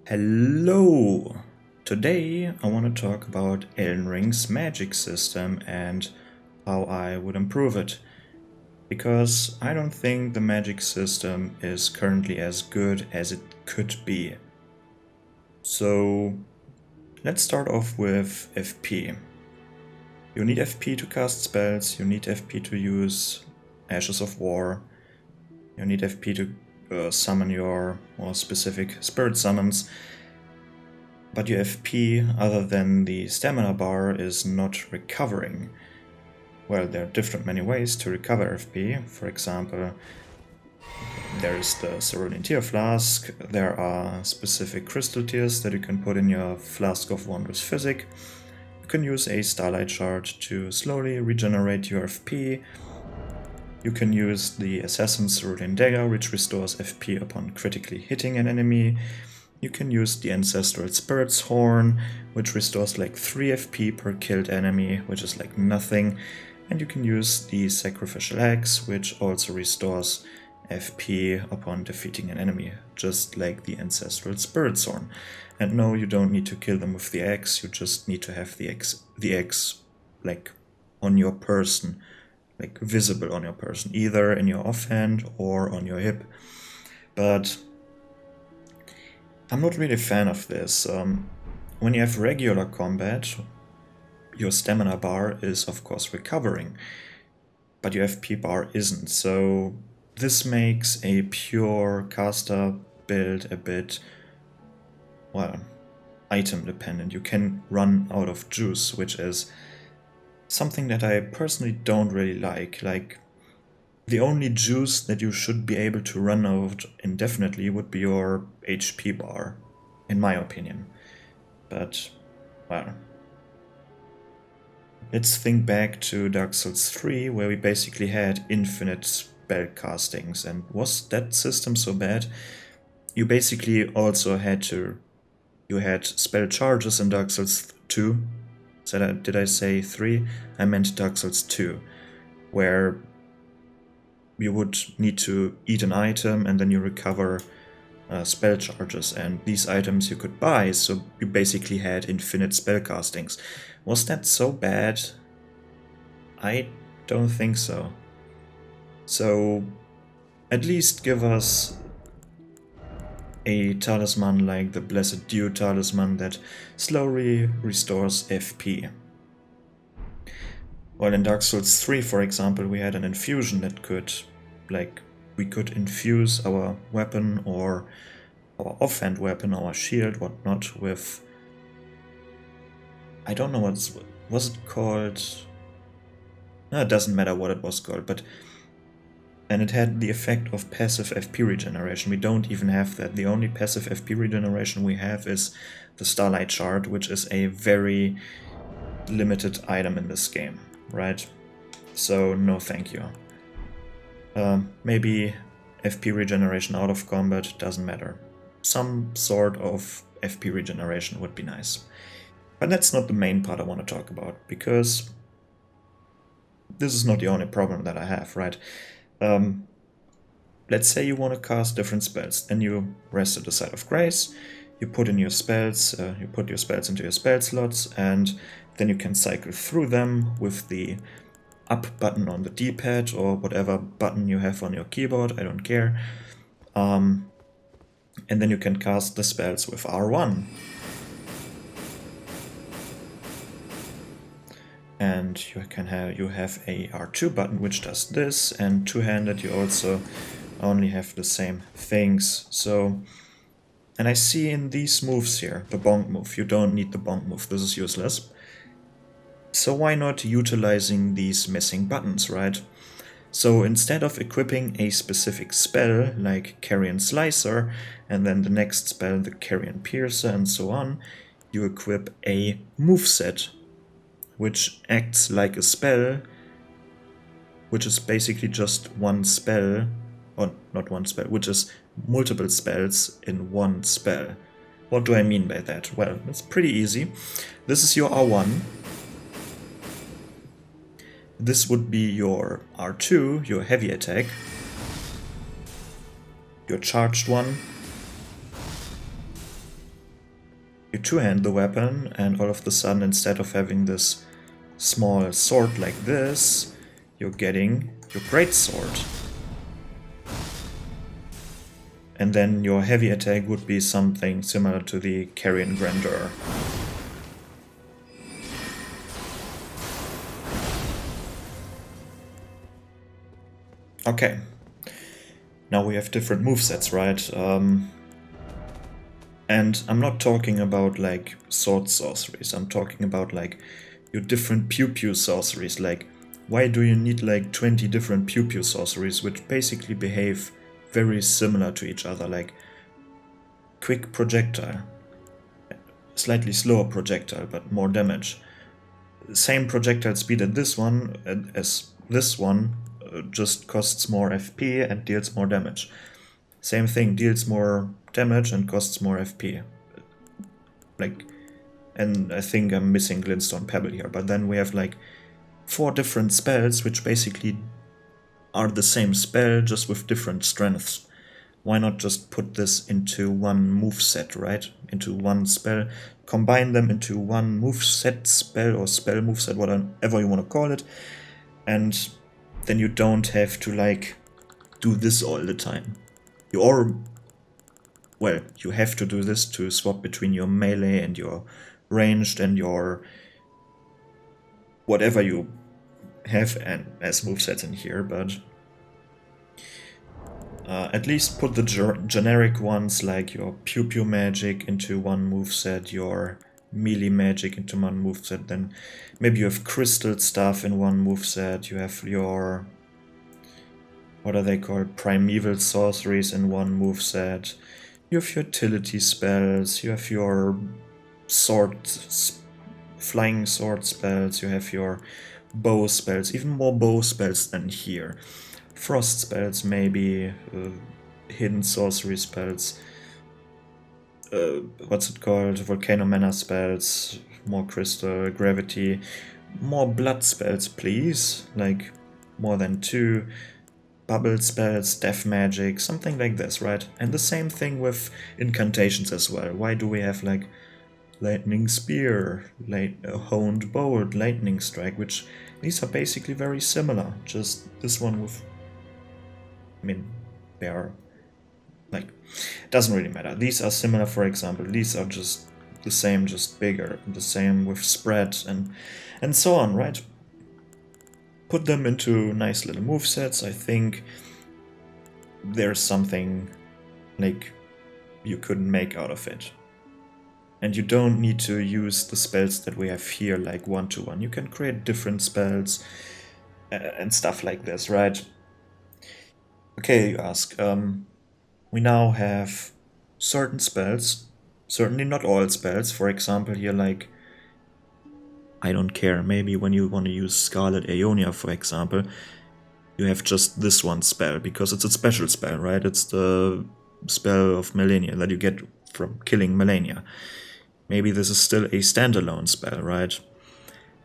Hello! Today I want to talk about Elden Ring's magic system and how I would improve it. Because I don't think the magic system is currently as good as it could be. So let's start off with FP. You need FP to cast spells, you need FP to use Ashes of War, you need FP to summon your more specific spirit summons. But your FP, other than the stamina bar, is not recovering. Well, there are many ways to recover FP. For example, there is the Cerulean Tear Flask, there are specific crystal tears that you can put in your Flask of Wondrous Physic. You can use a Starlight Shard to slowly regenerate your FP. You can use the Assassin's Cerulean Dagger, which restores FP upon critically hitting an enemy. You can use the Ancestral Spirit's Horn, which restores like 3 FP per killed enemy, which is like nothing. And you can use the Sacrificial Axe, which also restores FP upon defeating an enemy, just like the Ancestral Spirit's Horn. And no, you don't need to kill them with the axe, you just need to have the axe like on your person, like visible on your person, either in your offhand or on your hip. But I'm not really a fan of this. When you have regular combat, your stamina bar is of course recovering, but your FP bar isn't, so this makes a pure caster build a bit, well, item dependent. You can run out of juice, which is something that I personally don't really like. Like, the only juice that you should be able to run out indefinitely would be your HP bar, in my opinion. But, well, let's think back to Dark Souls 3, where we basically had infinite spell castings. And was that system so bad? You basically also had you had spell charges in Dark Souls 2. Did I say 3? I meant Dark Souls 2, where you would need to eat an item and then you recover spell charges, and these items you could buy, so you basically had infinite spell castings. Was that so bad? I don't think so. So at least give us a talisman like the Blessed Dew talisman that slowly restores FP. Well, in Dark Souls 3, for example, we had an infusion that could, like, we could infuse our weapon or our offhand weapon, our shield, whatnot, with, I don't know was it called? No, it doesn't matter what it was called, but, and it had the effect of passive FP regeneration. We don't even have that. The only passive FP regeneration we have is the Starlight Shard, which is a very limited item in this game, right? So no thank you. Maybe FP regeneration out of combat, doesn't matter. Some sort of FP regeneration would be nice. But that's not the main part I want to talk about, because this is not the only problem that I have, right? Let's say you want to cast different spells, then you rest at the Site of Grace, you put in your spells, you put your spells into your spell slots, and then you can cycle through them with the up button on the D-pad or whatever button you have on your keyboard, I don't care. And then you can cast the spells with R1. And you have a R2 button which does this, and two-handed you also only have the same things. So, and I see in these moves here, the bonk move, you don't need the bonk move, this is useless. So why not utilizing these missing buttons, right? So instead of equipping a specific spell, like Carrion Slicer, and then the next spell, the Carrion Piercer, and so on, you equip a moveset, which acts like a spell, which is basically just one spell, or not one spell, which is multiple spells in one spell. What do I mean by that? Well, it's pretty easy. This is your R1. This would be your R2, your heavy attack, your charged one, you two-hand the weapon, and all of a sudden, instead of having this small sword like this, you're getting your great sword. And then your heavy attack would be something similar to the Carrion Grandeur. Okay. Now we have different movesets, right? And I'm not talking about like sword sorceries, I'm talking about like your different pew-pew sorceries. Like, why do you need like 20 different pew-pew sorceries which basically behave very similar to each other? Like, quick projectile, slightly slower projectile, but more damage. Same projectile speed as this one, just costs more FP and deals more damage. Same thing, deals more damage and costs more FP. Like, and I think I'm missing Glintstone Pebble here, but then we have like 4 different spells which basically are the same spell, just with different strengths. Why not just put this into one moveset, right? Into one spell, combine them into one moveset spell or spell moveset, whatever you want to call it, and then you don't have to like do this all the time. You have to do this to swap between your melee and your ranged and your whatever you have and as movesets in here, but at least put the generic ones like your Pew Pew magic into one moveset, your melee magic into one moveset, then maybe you have crystal stuff in one moveset, you have your, what are they called, primeval sorceries in one moveset, you have your utility spells, you have your flying sword spells, you have your bow spells, even more bow spells than here. Frost spells, maybe, hidden sorcery spells, what's it called, volcano mana spells, more crystal, gravity, more blood spells please, like more than 2, bubble spells, death magic, something like this, right? And the same thing with incantations as well. Why do we have like lightning spear, honed bolt, lightning strike, which these are basically very similar, just this one with, I mean, they are like, doesn't really matter. These are similar, for example, these are just the same, just bigger, the same with spread and so on, right? Put them into nice little movesets. I think there's something like you couldn't make out of it. And you don't need to use the spells that we have here like one-to-one. You can create different spells and stuff like this, right? Okay, you ask. We now have certain spells, certainly not all spells. For example, here like, I don't care, maybe when you want to use Scarlet Aeonia, for example, you have just this one spell, because it's a special spell, right? It's the spell of Melania that you get from killing Melania. Maybe this is still a standalone spell, right?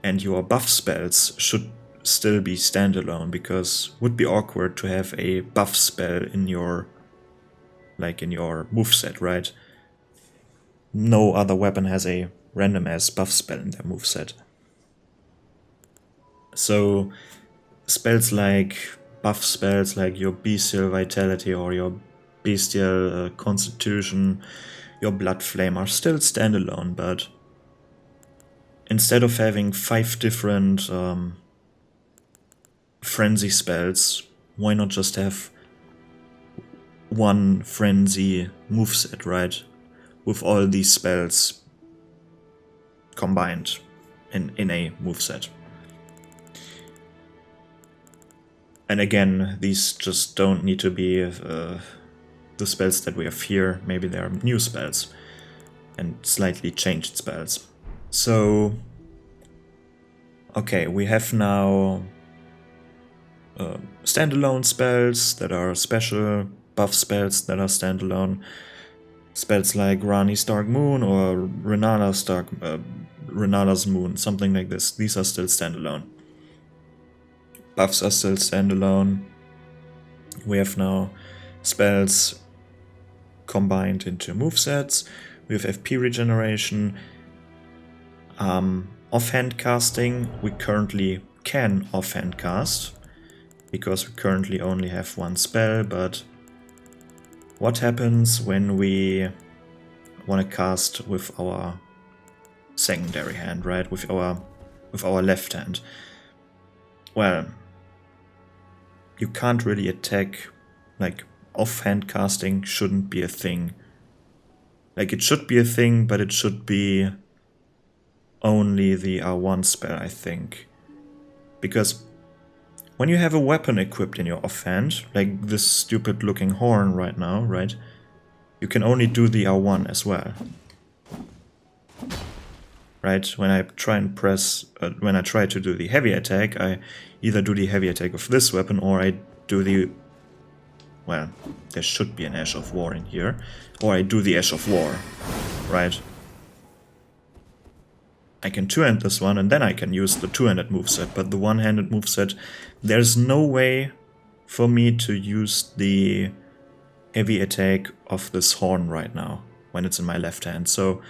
And your buff spells should still be standalone, because it would be awkward to have a buff spell in your, like in your moveset, right? No other weapon has a random ass buff spell in their moveset. So spells like, buff spells like your bestial vitality or your bestial constitution, your blood flame are still standalone, but instead of having 5 different frenzy spells, why not just have one frenzy moveset, right? With all these spells combined in a moveset. And again, these just don't need to be the spells that we have here. Maybe they are new spells and slightly changed spells. So, okay, we have now standalone spells that are special, buff spells that are standalone, spells like Rani's Dark Moon or Renala's Moon, something like this. These are still standalone. Buffs are still standalone. We have now spells combined into movesets. we have FP regeneration, offhand casting. We currently can offhand cast, because we currently only have one spell, but what happens when we want to cast with our secondary hand, right? With our left hand? Well, you can't really attack, like, offhand casting shouldn't be a thing. Like, it should be a thing, but it should be only the R1 spell, I think. Because when you have a weapon equipped in your offhand, like this stupid looking horn right now, right? You can only do the R1 as well. Right? When I try and press, when I try to do the heavy attack, I either do the heavy attack of this weapon or I do the, well, there should be an Ash of War in here, or I do the Ash of War, right? I can two-hand this one and then I can use the two-handed moveset, but the one-handed moveset, there's no way for me to use the heavy attack of this horn right now when it's in my left hand. So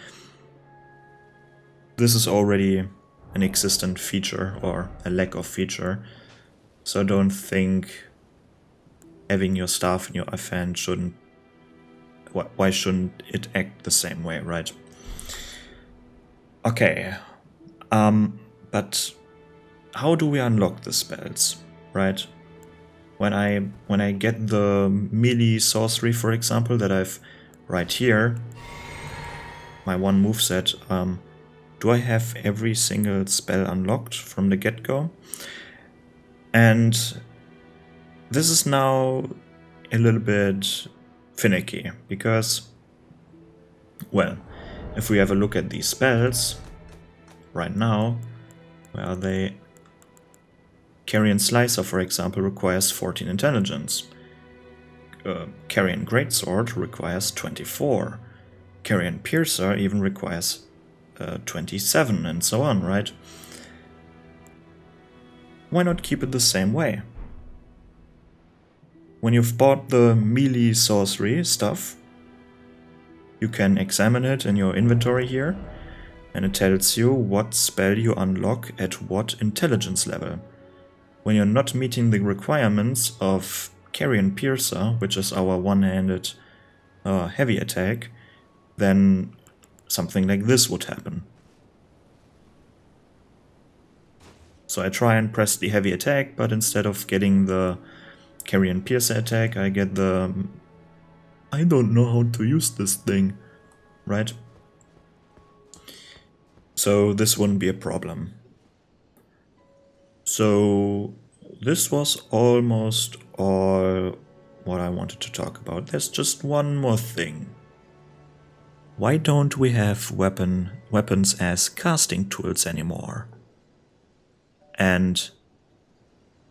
this is already an existent feature or a lack of feature. So I don't think having your staff in your offhand shouldn't... Why shouldn't it act the same way, right? Okay. But how do we unlock the spells, right? When I get the melee sorcery, for example, that I've right here, my one moveset, do I have every single spell unlocked from the get-go? And this is now a little bit finicky, because, well, if we have a look at these spells right now, where are they? Carrion Slicer, for example, requires 14 intelligence. Carrion Greatsword requires 24. Carrion Piercer even requires 27, and so on, right? Why not keep it the same way? When you've bought the melee sorcery stuff, you can examine it in your inventory here, and it tells you what spell you unlock at what intelligence level. When you're not meeting the requirements of Carrion Piercer, which is our one-handed heavy attack, then something like this would happen. So I try and press the heavy attack, but instead of getting the Carrion Piercer attack, I get the... I don't know how to use this thing, right? So this wouldn't be a problem. So this was almost all what I wanted to talk about. There's just one more thing. Why don't we have weapons as casting tools anymore? And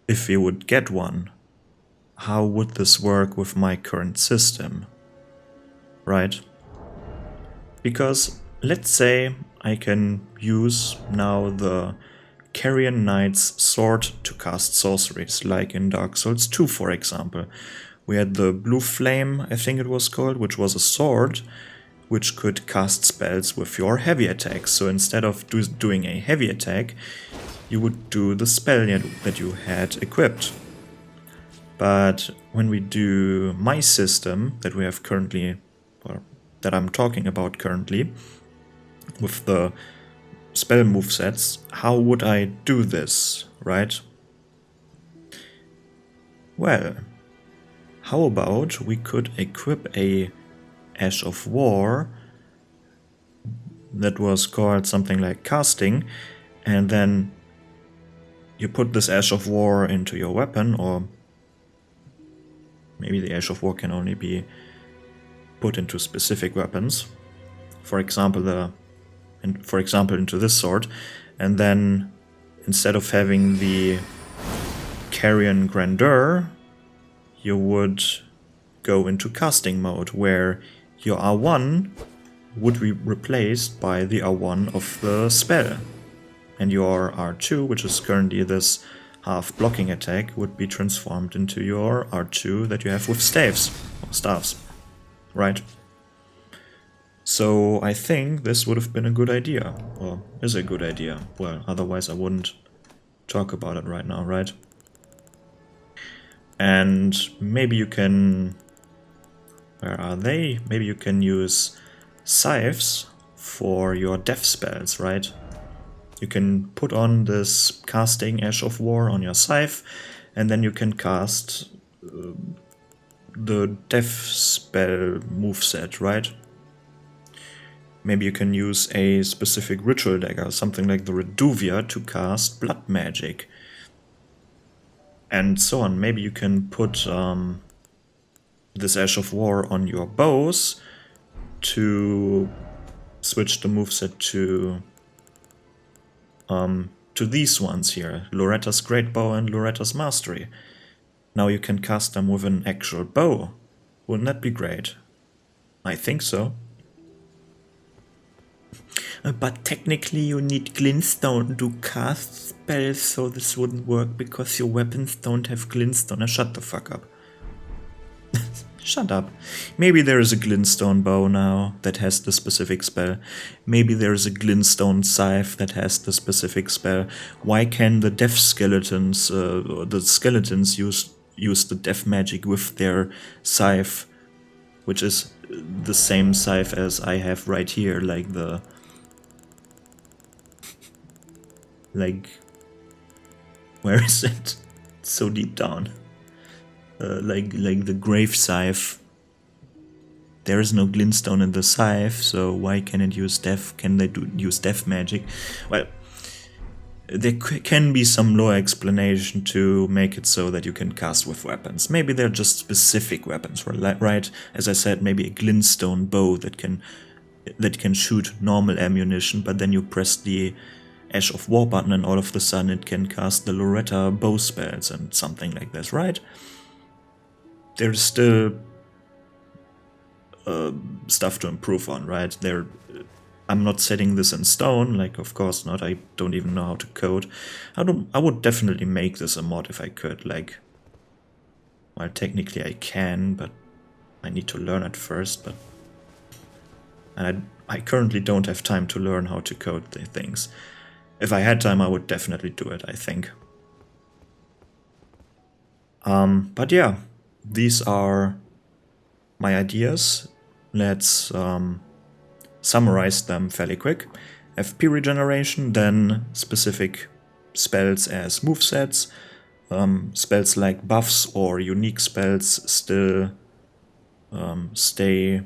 if we would get one, how would this work with my current system? Right? Because let's say I can use now the Carrion Knight's sword to cast sorceries, like in Dark Souls 2, for example. We had the Blue Flame, I think it was called, which was a sword which could cast spells with your heavy attacks. So instead of doing a heavy attack, you would do the spell that you had equipped. But when we do my system that we have currently, or that I'm talking about currently, with the spell movesets, how would I do this, right? Well, how about we could equip a Ash of War that was called something like casting, and then you put this Ash of War into your weapon, or maybe the Ash of War can only be put into specific weapons. For example, into this sword, and then instead of having the Carrion Grandeur, you would go into casting mode, where your R1 would be replaced by the R1 of the spell, and your R2, which is currently this half blocking attack, would be transformed into your R2 that you have with staves, right? So I think this would have been a good idea, or is a good idea. Well, otherwise I wouldn't talk about it right now, right? And maybe you can... Where are they? Maybe you can use scythes for your death spells, right? You can put on this casting Ash of War on your scythe, and then you can cast the death spell moveset, right? Maybe you can use a specific ritual dagger, something like the Reduvia, to cast blood magic. And so on. Maybe you can put this Ash of War on your bows to switch the moveset to these ones here, Loretta's Great Bow and Loretta's Mastery. Now you can cast them with an actual bow. Wouldn't that be great? I think so. But technically you need glintstone to cast spells, so this wouldn't work because your weapons don't have glintstone. Now shut the fuck up. Shut up. Maybe there is a glintstone bow now that has the specific spell. Maybe there is a glintstone scythe that has the specific spell. Why can the death skeletons, the skeletons use the death magic with their scythe, which is the same scythe as I have right here, like the... like... where is it? It's so deep down. Like the grave scythe. There is no glintstone in the scythe, so why can it use death? Can they use death magic? Well, there can be some lore explanation to make it so that you can cast with weapons. Maybe they're just specific weapons, right? As I said, maybe a glintstone bow that can shoot normal ammunition, but then you press the Ash of War button and all of a sudden it can cast the Loretta bow spells and something like this, right? There's still stuff to improve on, right? I'm not setting this in stone, like, of course not. I don't even know how to code. I would definitely make this a mod if I could, like... Well, technically I can, but I need to learn it first, but... And I currently don't have time to learn how to code the things. If I had time, I would definitely do it, I think. But yeah. These are my ideas. Let's summarize them fairly quick. FP regeneration, then specific spells as movesets. Spells like buffs or unique spells still stay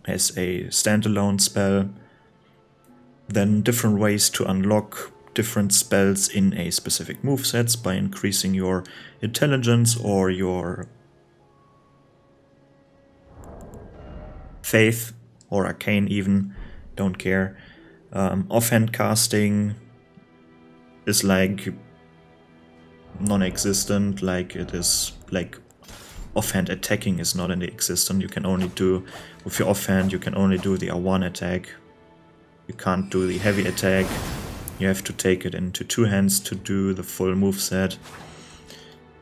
as a standalone spell. Then different ways to unlock different spells in a specific movesets by increasing your intelligence or your faith, or arcane even, don't care. Offhand casting is like non-existent, like it is like offhand attacking is not existent. You can only do, with your offhand, you can only do the R1 attack. You can't do the heavy attack. You have to take it into two hands to do the full moveset.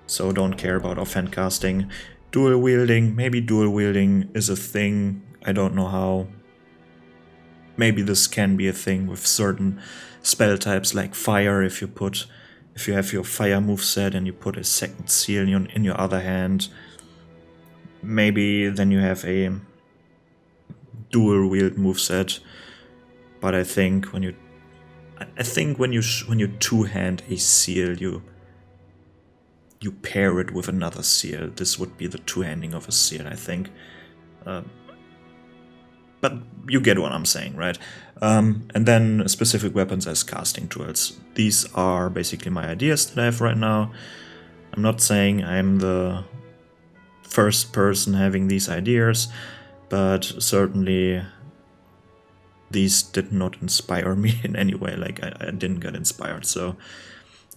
So don't care about offhand casting. Dual wielding, maybe dual wielding is a thing. I don't know how. Maybe this can be a thing with certain spell types like fire. If you have your fire moveset and you put a second seal in your other hand, maybe then you have a dual wield moveset. But I think when you two-hand a seal, you pair it with another seal. This would be the two-handing of a seal, I think. But you get what I'm saying, right? And then specific weapons as casting tools. These are basically my ideas that I have right now. I'm not saying I'm the first person having these ideas, but certainly these did not inspire me in any way. Like, I didn't get inspired. So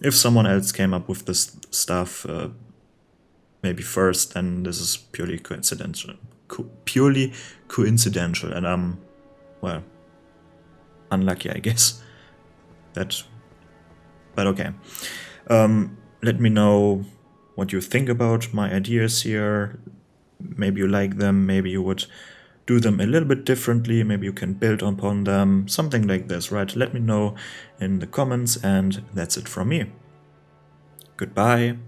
if someone else came up with this stuff maybe first, then this is purely coincidental. And I'm, well, unlucky, I guess. But okay. Let me know what you think about my ideas here. Maybe you like them, maybe you would do them a little bit differently, maybe you can build upon them, something like this, right? Let me know in the comments, and that's it from me. Goodbye.